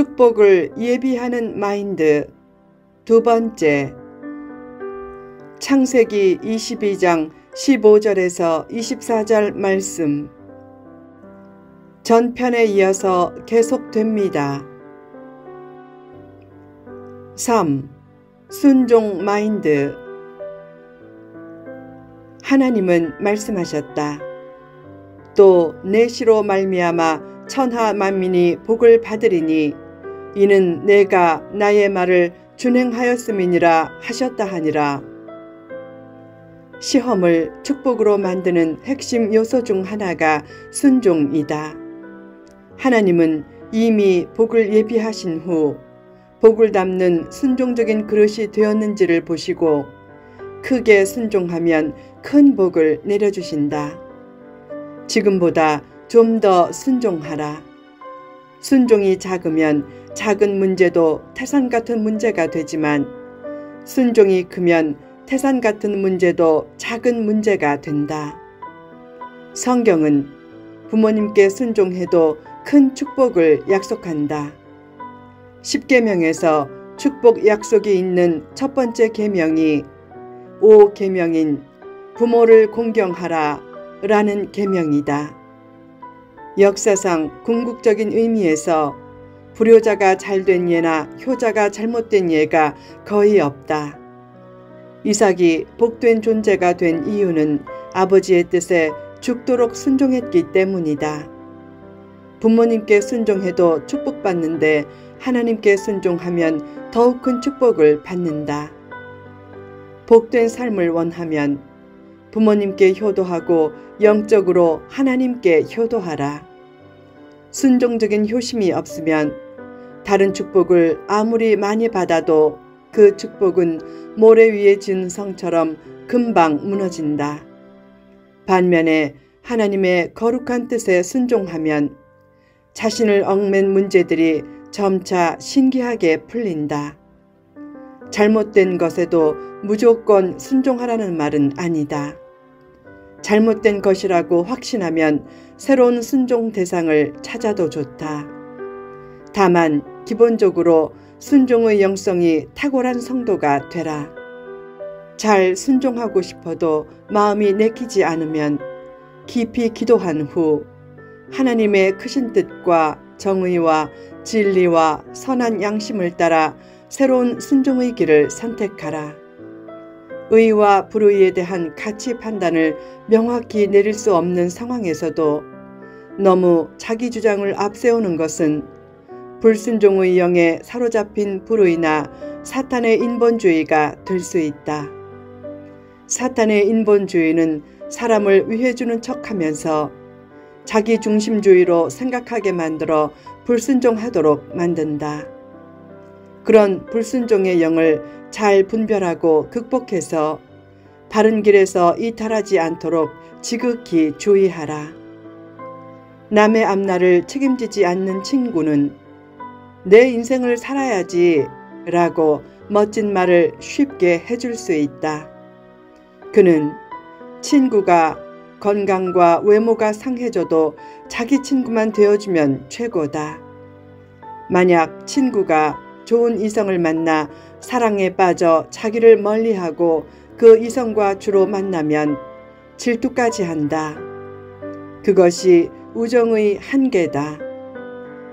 축복을 예비하는 마인드. 두 번째, 창세기 22장 15절에서 24절 말씀. 전편에 이어서 계속됩니다. 3. 순종 마인드. 하나님은 말씀하셨다. 또 내시로 말미암아 천하 만민이 복을 받으리니 이는 내가 나의 말을 준행하였음이니라 하셨다 하니라. 시험을 축복으로 만드는 핵심 요소 중 하나가 순종이다. 하나님은 이미 복을 예비하신 후 복을 담는 순종적인 그릇이 되었는지를 보시고 크게 순종하면 큰 복을 내려주신다. 지금보다 좀 더 순종하라. 순종이 작으면 작은 문제도 태산 같은 문제가 되지만 순종이 크면 태산 같은 문제도 작은 문제가 된다. 성경은 부모님께 순종해도 큰 축복을 약속한다. 10계명에서 축복 약속이 있는 첫 번째 계명이 5계명인 부모를 공경하라 라는 계명이다. 역사상 궁극적인 의미에서 불효자가 잘된 예나 효자가 잘못된 예가 거의 없다. 이삭이 복된 존재가 된 이유는 아버지의 뜻에 죽도록 순종했기 때문이다. 부모님께 순종해도 축복받는데 하나님께 순종하면 더욱 큰 축복을 받는다. 복된 삶을 원하면 부모님께 효도하고 영적으로 하나님께 효도하라. 순종적인 효심이 없으면 다른 축복을 아무리 많이 받아도 그 축복은 모래 위에 지은 성처럼 금방 무너진다. 반면에 하나님의 거룩한 뜻에 순종하면 자신을 얽맨 문제들이 점차 신기하게 풀린다. 잘못된 것에도 무조건 순종하라는 말은 아니다. 잘못된 것이라고 확신하면 새로운 순종 대상을 찾아도 좋다. 다만 기본적으로 순종의 영성이 탁월한 성도가 되라. 잘 순종하고 싶어도 마음이 내키지 않으면 깊이 기도한 후 하나님의 크신 뜻과 정의와 진리와 선한 양심을 따라 새로운 순종의 길을 선택하라. 의와 불의에 대한 가치 판단을 명확히 내릴 수 없는 상황에서도 너무 자기 주장을 앞세우는 것은 불순종의 영에 사로잡힌 불의나 사탄의 인본주의가 될 수 있다. 사탄의 인본주의는 사람을 위해주는 척하면서 자기 중심주의로 생각하게 만들어 불순종하도록 만든다. 그런 불순종의 영을 잘 분별하고 극복해서 바른 길에서 이탈하지 않도록 지극히 주의하라. 남의 앞날을 책임지지 않는 친구는 내 인생을 살아야지 라고 멋진 말을 쉽게 해줄 수 있다. 그는 친구가 건강과 외모가 상해져도 자기 친구만 되어주면 최고다. 만약 친구가 좋은 이성을 만나 사랑에 빠져 자기를 멀리하고 그 이성과 주로 만나면 질투까지 한다. 그것이 우정의 한계다.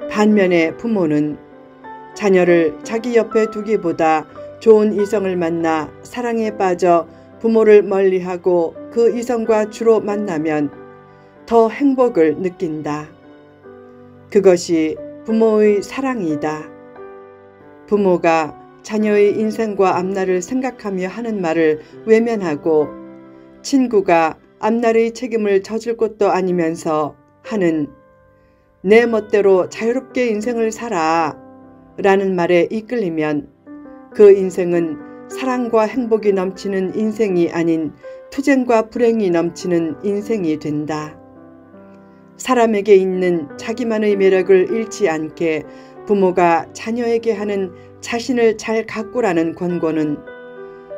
반면에 부모는 자녀를 자기 옆에 두기보다 좋은 이성을 만나 사랑에 빠져 부모를 멀리하고 그 이성과 주로 만나면 더 행복을 느낀다. 그것이 부모의 사랑이다. 부모가 자녀의 인생과 앞날을 생각하며 하는 말을 외면하고 친구가 앞날의 책임을 져줄 것도 아니면서 하는 내 멋대로 자유롭게 인생을 살아 라는 말에 이끌리면 그 인생은 사랑과 행복이 넘치는 인생이 아닌 투쟁과 불행이 넘치는 인생이 된다. 사람에게 있는 자기만의 매력을 잃지 않게 부모가 자녀에게 하는 자신을 잘 가꾸라는 권고는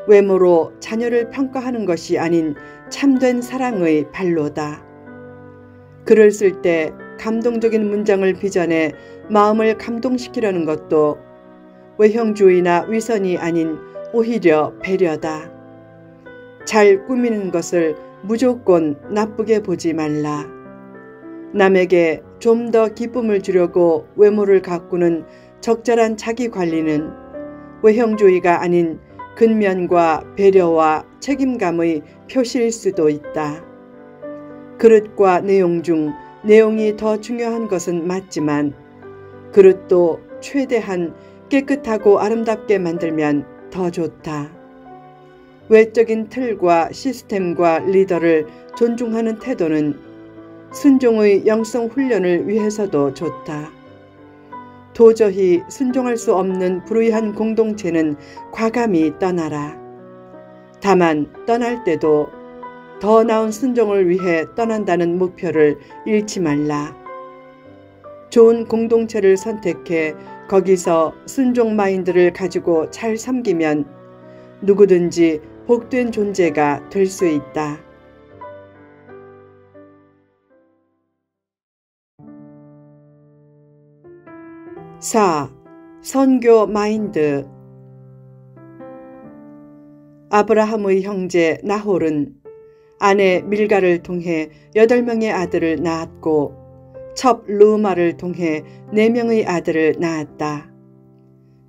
외모로 자녀를 평가하는 것이 아닌 참된 사랑의 발로다. 글을 쓸 때 감동적인 문장을 빚어내 마음을 감동시키려는 것도 외형주의나 위선이 아닌 오히려 배려다. 잘 꾸미는 것을 무조건 나쁘게 보지 말라. 남에게 좀 더 기쁨을 주려고 외모를 가꾸는 적절한 자기 관리는 외형주의가 아닌 근면과 배려와 책임감의 표시일 수도 있다. 그릇과 내용 중 내용이 더 중요한 것은 맞지만 그릇도 최대한 깨끗하고 아름답게 만들면 더 좋다. 외적인 틀과 시스템과 리더를 존중하는 태도는 순종의 영성 훈련을 위해서도 좋다. 도저히 순종할 수 없는 불의한 공동체는 과감히 떠나라. 다만 떠날 때도 더 나은 순종을 위해 떠난다는 목표를 잃지 말라. 좋은 공동체를 선택해 거기서 순종 마인드를 가지고 잘 섬기면 누구든지 복된 존재가 될 수 있다. 4. 선교 마인드. 아브라함의 형제 나홀은 아내 밀가를 통해 8명의 아들을 낳았고 첩 르우마를 통해 4명의 아들을 낳았다.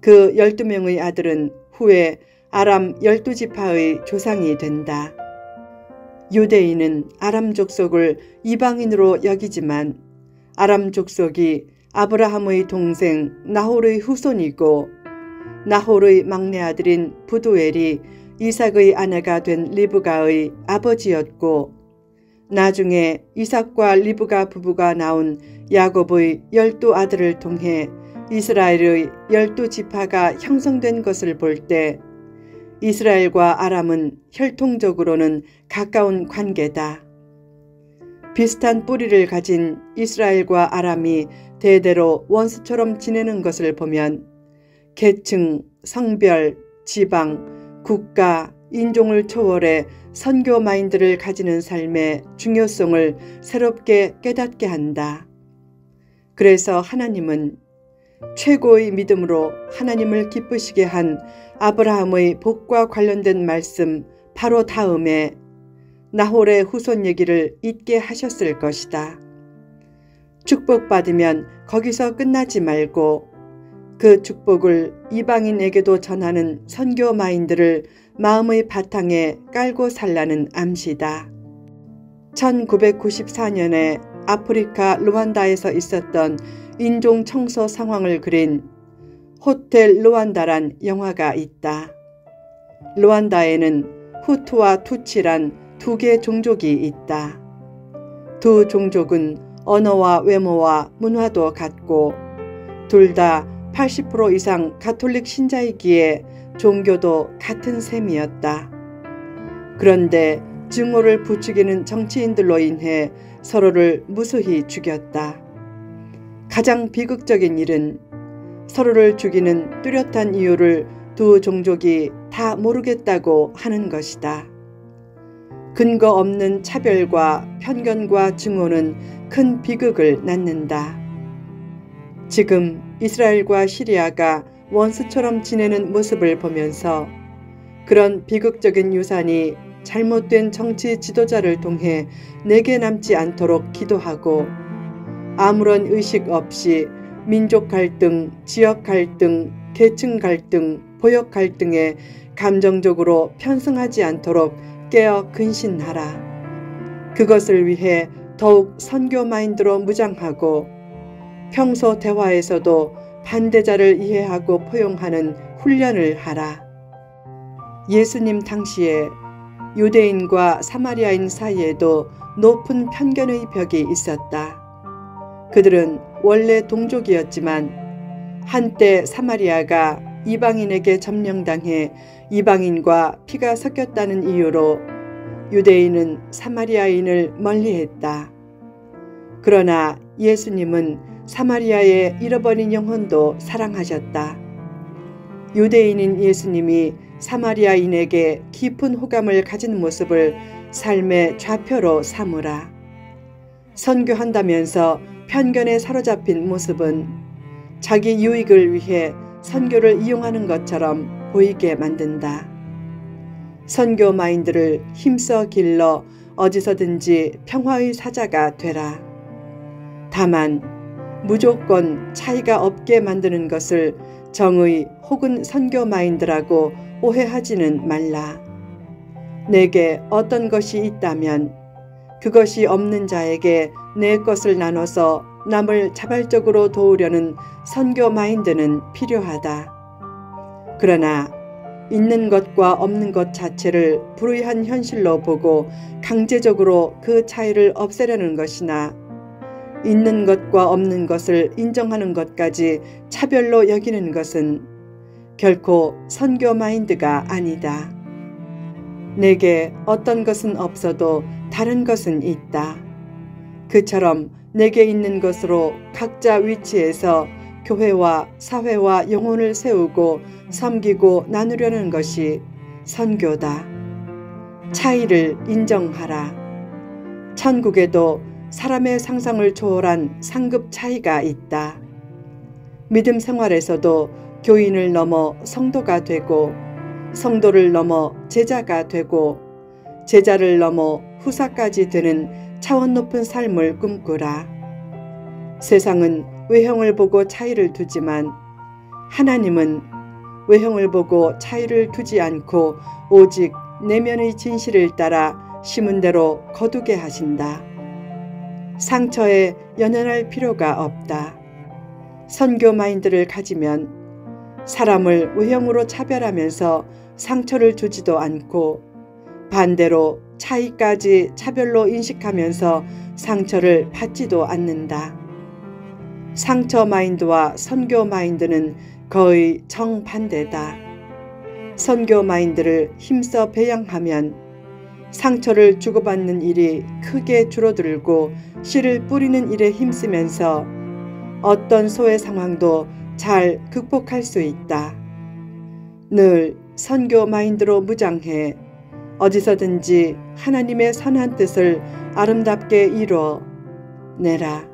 그 12명의 아들은 후에 아람 12지파의 조상이 된다. 유대인은 아람 족속을 이방인으로 여기지만 아람 족속이 아브라함의 동생 나홀의 후손이고 나홀의 막내 아들인 부두엘이 이삭의 아내가 된 리브가의 아버지였고 나중에 이삭과 리브가 부부가 낳은 야곱의 12아들을 통해 이스라엘의 12지파가 형성된 것을 볼 때 이스라엘과 아람은 혈통적으로는 가까운 관계다. 비슷한 뿌리를 가진 이스라엘과 아람이 대대로 원수처럼 지내는 것을 보면 계층, 성별, 지방, 국가, 인종을 초월해 선교 마인드를 가지는 삶의 중요성을 새롭게 깨닫게 한다. 그래서 하나님은 최고의 믿음으로 하나님을 기쁘시게 한 아브라함의 복과 관련된 말씀 바로 다음에 나홀의 후손 얘기를 잊게 하셨을 것이다. 축복받으면 거기서 끝나지 말고 그 축복을 이방인에게도 전하는 선교 마인드를 마음의 바탕에 깔고 살라는 암시다. 1994년에 아프리카 루안다에서 있었던 인종 청소 상황을 그린 호텔 루안다란 영화가 있다. 루안다에는 후투와 투치란 두 개 종족이 있다. 두 종족은 언어와 외모와 문화도 같고 둘 다 80% 이상 가톨릭 신자이기에 종교도 같은 셈이었다. 그런데 증오를 부추기는 정치인들로 인해 서로를 무수히 죽였다. 가장 비극적인 일은 서로를 죽이는 뚜렷한 이유를 두 종족이 다 모르겠다고 하는 것이다. 근거 없는 차별과 편견과 증오는 큰 비극을 낳는다. 지금 이스라엘과 시리아가 원수처럼 지내는 모습을 보면서 그런 비극적인 유산이 잘못된 정치 지도자를 통해 내게 남지 않도록 기도하고 아무런 의식 없이 민족 갈등, 지역 갈등, 계층 갈등, 보역 갈등에 감정적으로 편승하지 않도록 깨어 근신하라. 그것을 위해 더욱 선교 마인드로 무장하고 평소 대화에서도 반대자를 이해하고 포용하는 훈련을 하라. 예수님 당시에 유대인과 사마리아인 사이에도 높은 편견의 벽이 있었다. 그들은 원래 동족이었지만 한때 사마리아가 이방인에게 점령당해 이방인과 피가 섞였다는 이유로 유대인은 사마리아인을 멀리했다. 그러나 예수님은 사마리아의 잃어버린 영혼도 사랑하셨다. 유대인인 예수님이 사마리아인에게 깊은 호감을 가진 모습을 삶의 좌표로 삼으라. 선교한다면서 편견에 사로잡힌 모습은 자기 유익을 위해 선교를 이용하는 것처럼 보이게 만든다. 선교 마인드를 힘써 길러 어디서든지 평화의 사자가 되라. 다만 무조건 차이가 없게 만드는 것을 정의 혹은 선교 마인드라고 오해하지는 말라. 내게 어떤 것이 있다면 그것이 없는 자에게 내 것을 나눠서 남을 자발적으로 도우려는 선교 마인드는 필요하다. 그러나 있는 것과 없는 것 자체를 불의한 현실로 보고 강제적으로 그 차이를 없애려는 것이나 있는 것과 없는 것을 인정하는 것까지 차별로 여기는 것은 결코 선교 마인드가 아니다. 내게 어떤 것은 없어도 다른 것은 있다. 그처럼 내게 있는 것으로 각자 위치에서 교회와 사회와 영혼을 세우고 섬기고 나누려는 것이 선교다. 차이를 인정하라. 천국에도 사람의 상상을 초월한 상급 차이가 있다. 믿음 생활에서도 교인을 넘어 성도가 되고 성도를 넘어 제자가 되고 제자를 넘어 후사까지 되는 차원 높은 삶을 꿈꾸라. 세상은 외형을 보고 차이를 두지만 하나님은 외형을 보고 차이를 두지 않고 오직 내면의 진실을 따라 심은 대로 거두게 하신다. 상처에 연연할 필요가 없다. 선교 마인드를 가지면 사람을 외형으로 차별하면서 상처를 주지도 않고 반대로 차이까지 차별로 인식하면서 상처를 받지도 않는다. 상처 마인드와 선교 마인드는 거의 정반대다. 선교 마인드를 힘써 배양하면 상처를 주고받는 일이 크게 줄어들고 씨를 뿌리는 일에 힘쓰면서 어떤 소외 상황도 잘 극복할 수 있다. 늘 선교 마인드로 무장해 어디서든지 하나님의 선한 뜻을 아름답게 이루어 내라.